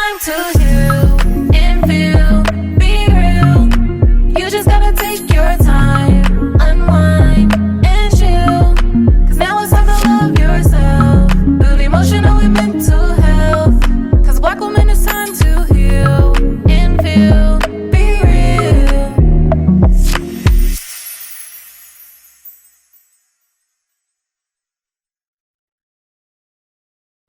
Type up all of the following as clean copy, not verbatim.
time to heal and feel, be real. You just gotta take your time, unwind and chill. Cause now it's time to love yourself. Build emotional and mental health. Cause Black woman, it's time to heal and feel, be real.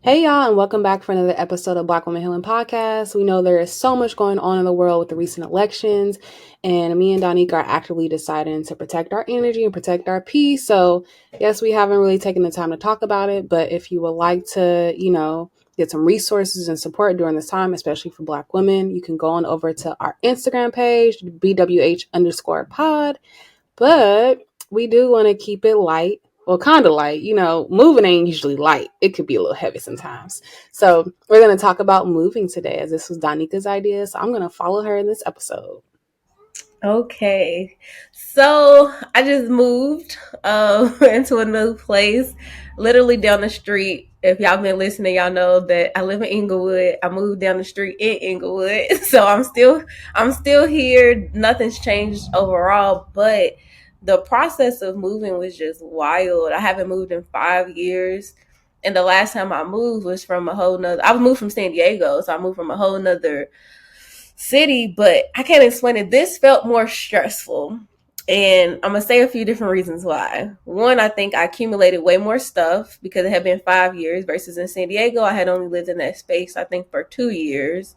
Hey y'all, and welcome back for another episode of Black Woman Healing Podcast. We know there is so much going on in the world with the recent elections, and me and Donika are actively deciding to protect our energy and protect our peace. So yes, we haven't really taken the time to talk about it, but if you would like to, get some resources and support during this time, especially for Black women, you can go on over to our Instagram page, BWH_pod. But we do want to keep it light. Well, kind of light. Moving ain't usually light. It could be a little heavy sometimes. So we're going to talk about moving today, as this was Donika's idea. So I'm going to follow her in this episode. Okay. So I just moved into a new place, literally down the street. If y'all been listening, y'all know that I live in Inglewood. I moved down the street in Inglewood. So I'm still here. Nothing's changed overall, but the process of moving was just wild. I haven't moved in 5 years. And the last time I moved was from I moved from San Diego. So I moved from a whole nother city, but I can't explain it. This felt more stressful. And I'm going to say a few different reasons why. One, I think I accumulated way more stuff because it had been 5 years versus in San Diego, I had only lived in that space, I think, for 2 years.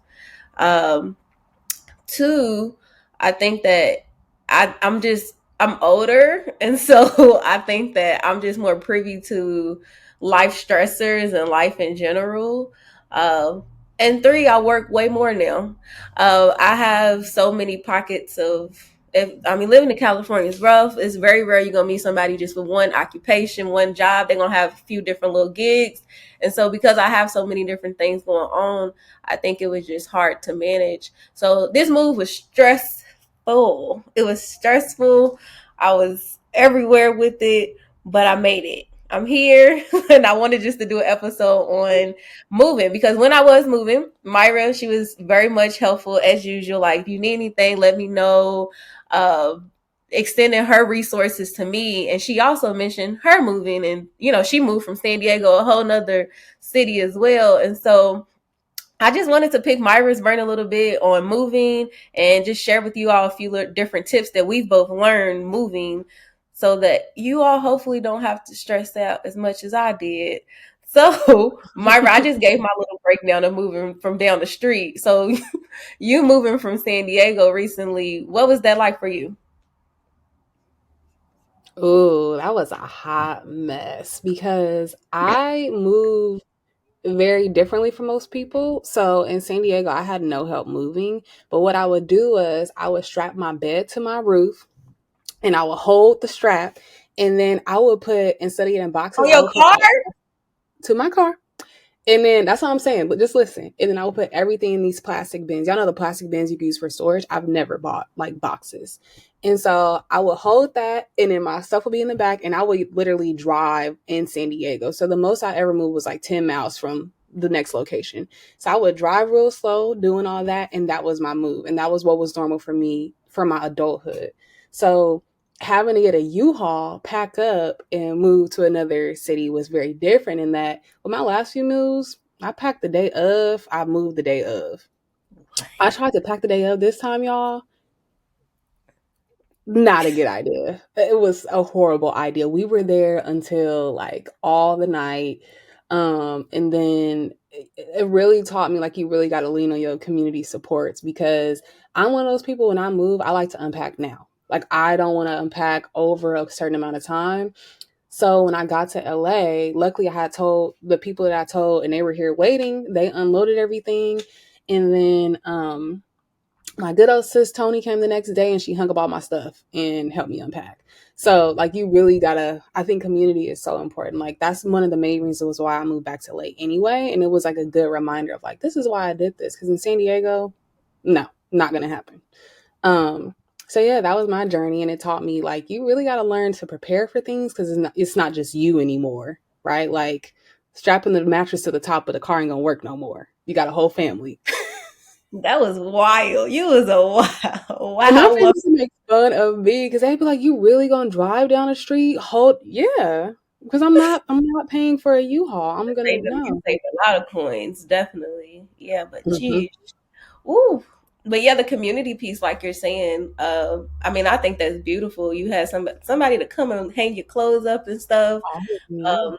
Two, I think that I'm older. And so I think that I'm just more privy to life stressors and life in general. And three, I work way more now. I have so many pockets of, living in California is rough. It's very rare you're going to meet somebody just with one occupation, one job. They're going to have a few different little gigs. And so because I have so many different things going on, I think it was just hard to manage. So this move was stressful. It was stressful. I was everywhere with it, but I made it. I'm here, and I wanted just to do an episode on moving because when I was moving, Myra, she was very much helpful as usual. Like, if you need anything, let me know. Extending her resources to me, and she also mentioned her moving, and she moved from San Diego, a whole nother city as well. And so I just wanted to pick Myra's brain a little bit on moving and just share with you all a few different tips that we've both learned moving so that you all hopefully don't have to stress out as much as I did. So, Myra, I just gave my little breakdown of moving from down the street. So, you moving from San Diego recently, what was that like for you? Ooh, that was a hot mess because I moved very differently from most people. So in San Diego, I had no help moving. But what I would do was I would strap my bed to my roof and I would hold the strap. And then I would put, instead of getting boxes, On I your would put car? to my car. And then that's what I'm saying. But just listen. And then I would put everything in these plastic bins. Y'all know the plastic bins you can use for storage. I've never bought like boxes. And so I would hold that and then my stuff would be in the back and I would literally drive in San Diego. So the most I ever moved was like 10 miles from the next location. So I would drive real slow doing all that. And that was my move. And that was what was normal for me for my adulthood. So having to get a U-Haul, pack up, and move to another city was very different in that with my last few moves, I packed the day of, I moved the day of. I tried to pack the day of this time, y'all. Not a good idea. It was a horrible idea. We were there until like all the night. And then it really taught me like you really got to lean on your community supports because I'm one of those people when I move, I like to unpack now. Like I don't want to unpack over a certain amount of time. So when I got to LA, luckily I had told the people that I told and they were here waiting. They unloaded everything. And then my good old sis Tony came the next day and she hung up all my stuff and helped me unpack. So like you really gotta, I think community is so important. Like that's one of the main reasons why I moved back to LA anyway. And it was like a good reminder of like, this is why I did this. Cause in San Diego, no, not gonna happen. So yeah, that was my journey. And it taught me like, you really gotta learn to prepare for things because it's not just you anymore, right? Like strapping the mattress to the top of the car ain't gonna work no more. You got a whole family. That was wild. You was a And my wild friends woman. used to make fun of me because they'd be like, "You really gonna drive down the street? Hold, yeah, because I'm not paying for a U-Haul. I'm gonna You no." saved a lot of coins, definitely. Yeah, but Mhm. geez. Ooh. But yeah, the community piece, like you're saying, I mean, I think that's beautiful. You had somebody to come and hang your clothes up and stuff. Oh, yeah. Um,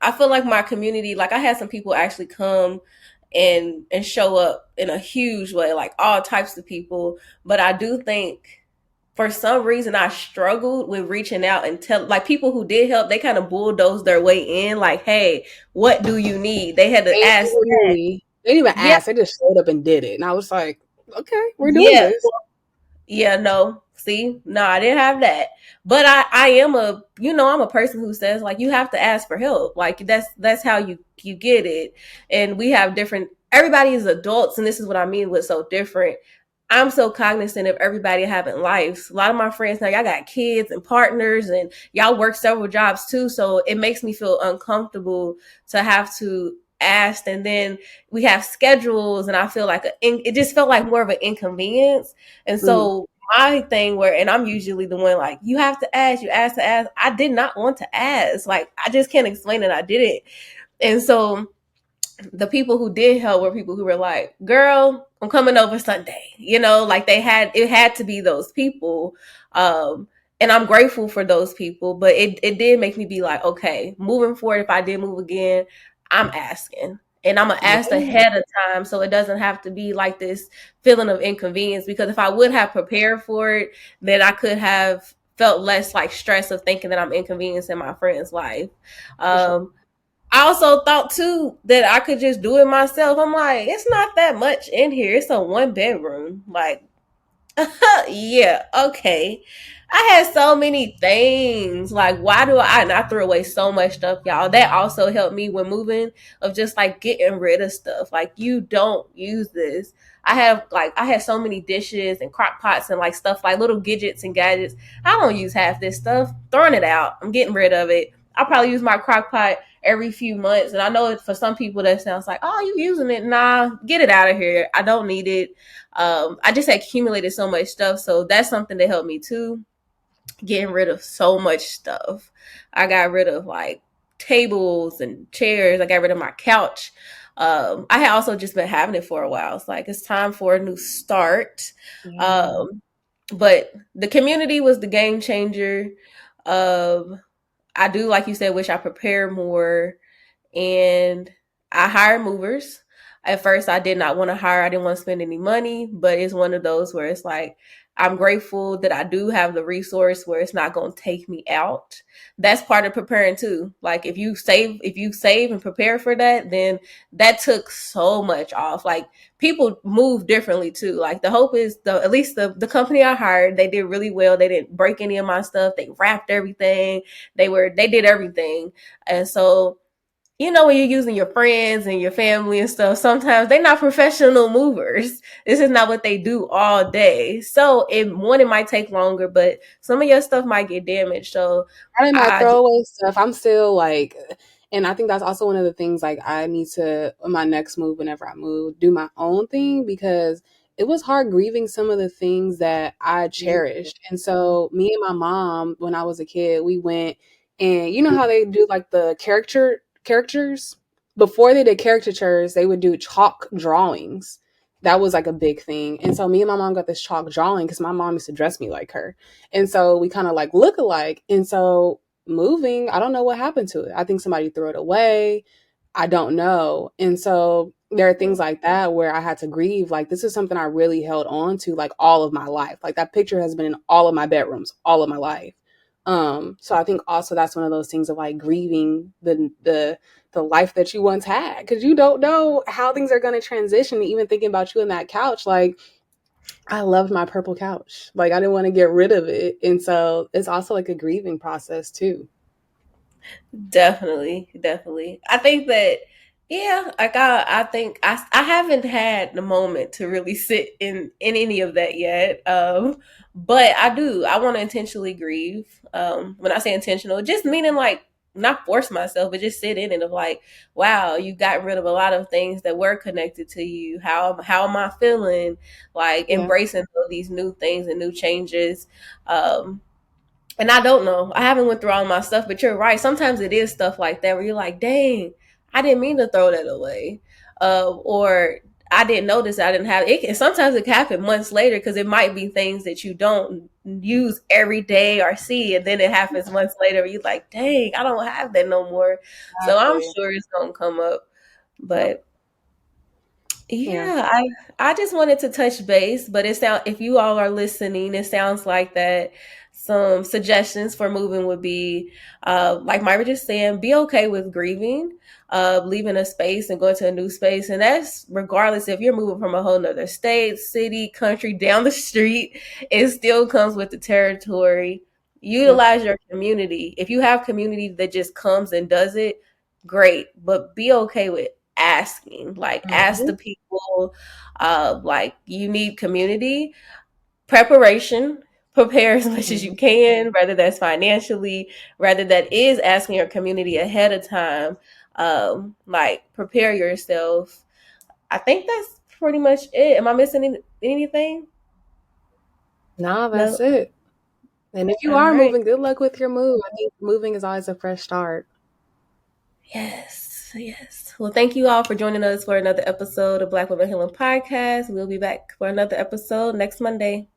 I feel like my community, like I had some people actually come and show up in a huge way, like all types of people. But I do think for some reason I struggled with reaching out and tell like people who did help, they kind of bulldozed their way in, like, hey, what do you need? They had to They ask that. literally they didn't even Yeah, ask. They just showed up and did it, and I was like, "Okay, we're doing yeah. this." Yeah, no. See, no, I didn't have that. But I am I'm a person who says like you have to ask for help. Like that's how you get it. And we have different. Everybody is adults, and this is what I mean with so different. I'm so cognizant of everybody having lives. A lot of my friends now, y'all got kids and partners, and y'all work several jobs too. So it makes me feel uncomfortable to have to ask. And then we have schedules, and I feel like it just felt like more of an inconvenience. And Mm, so my thing and I'm usually the one like, you have to ask, you ask to ask. I did not want to ask. Like, I just can't explain it. I did it. And so the people who did help were people who were like, girl, I'm coming over Sunday. Like it had to be those people. Um, and I'm grateful for those people, but it did make me be like, okay, moving forward, if I did move again, I'm asking. And I'm gonna ask yeah, ahead of time so it doesn't have to be like this feeling of inconvenience. Because if I would have prepared for it, then I could have felt less like stress of thinking that I'm inconveniencing my friend's life. for sure. Um, I also thought too that I could just do it myself. I'm like, it's not that much in here. It's a 1 bedroom. Like, yeah, okay. I had so many things. Like, why do I not throw away so much stuff, y'all? That also helped me when moving, of just like getting rid of stuff. Like, you don't use this. I had so many dishes and crock pots and like stuff like little gadgets and gadgets. I don't use half this stuff. Throwing it out. I'm getting rid of it. I probably use my crock pot every few months. And I know for some people that sounds like, oh, you using it. Nah, get it out of here. I don't need it. I just accumulated so much stuff. So that's something that helped me too. Getting rid of so much stuff. I got rid of like tables and chairs. I got rid of my couch. I had also just been having it for a while. It's like it's time for a new start. Yeah. Um, but the community was the game changer. I do, like you said, wish I prepared more, and I hired movers. At first, I did not want to hire. I didn't want to spend any money, but it's one of those where it's like, I'm grateful that I do have the resource where it's not going to take me out. That's part of preparing too. Like if you save and prepare for that, then that took so much off. Like people move differently too. Like the hope is at least the company I hired, they did really well. They didn't break any of my stuff. They wrapped everything. They did everything. And so when you're using your friends and your family and stuff, sometimes they're not professional movers. This is not what they do all day. So it might take longer, but some of your stuff might get damaged. So I mean, my I throwaway stuff, I'm still like, and I think that's also one of the things like I need to, on my next move, whenever I move, do my own thing because it was hard grieving some of the things that I cherished. And so, me and my mom, when I was a kid, we went and you know how they do like the characters? Before they did caricatures, they would do chalk drawings. That was like a big thing. And so, me and my mom got this chalk drawing because my mom used to dress me like her. And so we kind of like look alike. And so moving, I don't know what happened to it. I think somebody threw it away. I don't know. And so there are things like that where I had to grieve. Like this is something I really held on to like all of my life. Like that picture has been in all of my bedrooms all of my life. So I think also that's one of those things of like grieving the life that you once had because you don't know how things are going to transition. Even thinking about you in that couch, like I loved my purple couch. Like I didn't want to get rid of it. And so it's also like a grieving process too. definitely, definitely. I think that, yeah, like I think I haven't had the moment to really sit in any of that yet. But I do. I want to intentionally grieve. When I say intentional, just meaning like not force myself, but just sit in it of like, wow, you got rid of a lot of things that were connected to you. How am I feeling? Like Yeah. embracing all these new things and new changes. And I don't know. I haven't went through all my stuff, but you're right. Sometimes it is stuff like that where you're like, dang, I didn't mean to throw that away. Or I didn't notice I didn't have it. Sometimes it can happen months later because it might be things that you don't use every day or see. And then it happens months later where you're like, dang, I don't have that no more. So I'm Exactly. sure it's going to come up. Yep. But Yeah. yeah, I just wanted to touch base, but if you all are listening, it sounds like that some suggestions for moving would be like Myra just saying, be okay with grieving, leaving a space and going to a new space. And that's regardless if you're moving from a whole nother state, city, country, down the street, it still comes with the territory. Yeah. Utilize your community. If you have community that just comes and does it, great. But be okay with asking, like ask the Mhm. people, like you need community preparation, prepare as much as you Mhm. can, whether that's financially, whether that is asking your community ahead of time, like prepare yourself. I think that's pretty much it. Am I missing anything? No, No. that's it. And if you All are right. moving, good luck with your move. I think moving is always a fresh start. Yes, yes. Well, thank you all for joining us for another episode of Black Women Healing Podcast. We'll be back for another episode next Monday.